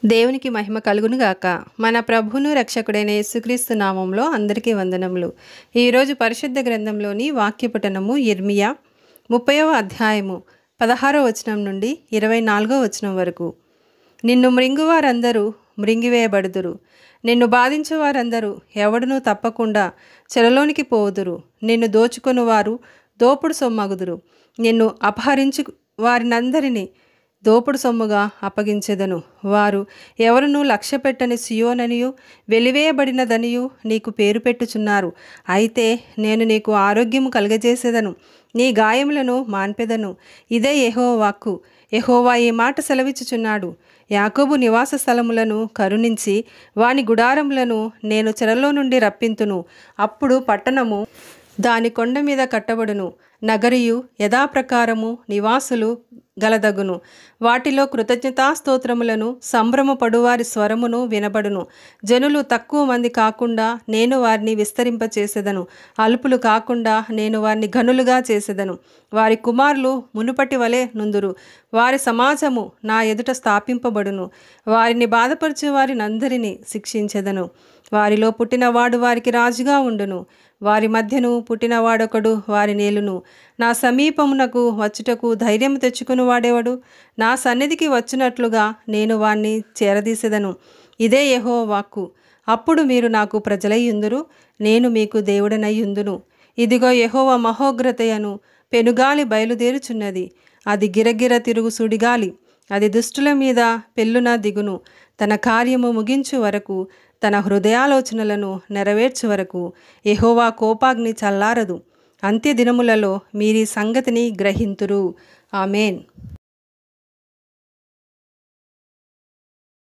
దేవునికి మహిమ కలుగును గాక. మన ప్రభువును రక్షకుడైన యేసుక్రీస్తు నామంలో అందరికీ వందనములు. ఈరోజు పరిశుద్ధ గ్రంథంలోని వాక్య పఠనము ఇర్మియా 30వ అధ్యాయము 16వ వచనం నుండి 24వ వచనం వరకు. నిన్ను మృంగువారందరూ మృంగివేయబడుదురు, నిన్ను బాధించువారందరూ ఎవడునూ తప్పకుండా చెరలోనికి పోవుదురు. నిన్ను దోచుకొనువారు దోపుడు సొమ్మగుదురు, నిన్ను అపహరించు వారినందరినీ దోపుడు సొమ్ముగా అప్పగించెదను. వారు ఎవరునూ లక్ష్యపెట్టని సియోననియు వెలివేయబడినదనియు నీకు పేరు పెట్టుచున్నారు. అయితే నేను నీకు ఆరోగ్యము కలుగజేసేదను, నీ గాయములను మాన్పెదను. ఇదే యెహోవా వాక్కు. యెహోవా ఈ మాట సెలవిచ్చుచున్నాడు. యాకోబు నివాస స్థలములను కరుణించి వాని గుడారములను నేను చెరలో నుండి రప్పింతును. అప్పుడు పట్టణము దాని కొండ మీద కట్టబడును, నగరియు యథాప్రకారము నివాసులు గలదగును. వాటిలో కృతజ్ఞతాస్తోత్రములను సంభ్రమపడువారి స్వరమును వినబడును. జనులు తక్కువ మంది కాకుండా నేను వారిని విస్తరింపచేసేదను, అల్పులు కాకుండా నేను వారిని ఘనులుగా చేసేదను. వారి కుమారులు మునుపటి వలె నుందురు, వారి సమాజము నా ఎదుట స్థాపింపబడును. వారిని బాధపరచే వారినందరినీ శిక్షించెదను. వారిలో పుట్టినవాడు వారికి రాజుగా ఉండును, వారి మధ్యను పుట్టినవాడొకడు వారి నేలును. నా సమీపమునకు వచ్చుటకు ధైర్యం తెచ్చుకుని వాడేవాడు నా సన్నిధికి వచ్చినట్లుగా నేను వాణ్ణి చేరదీసెదను. ఇదే యెహోవా వాక్కు. అప్పుడు మీరు నాకు ప్రజలయ్యుందురు, నేను మీకు దేవుడనయ్యుందును. ఇదిగో యెహోవా మహోగ్రతయను పెనుగాలి బయలుదేరుచున్నది. అది గిరగిర తిరుగు సుడిగాలి. అది దుష్టుల మీద పెళ్ళున దిగును. తన కార్యము ముగించు వరకు, తన హృదయాలోచనలను నెరవేర్చు వరకు యెహోవా కోపాగ్ని చల్లారదు. అంత్య దినములలో మీరీ సంగతిని గ్రహింతురు. ఆమేన్.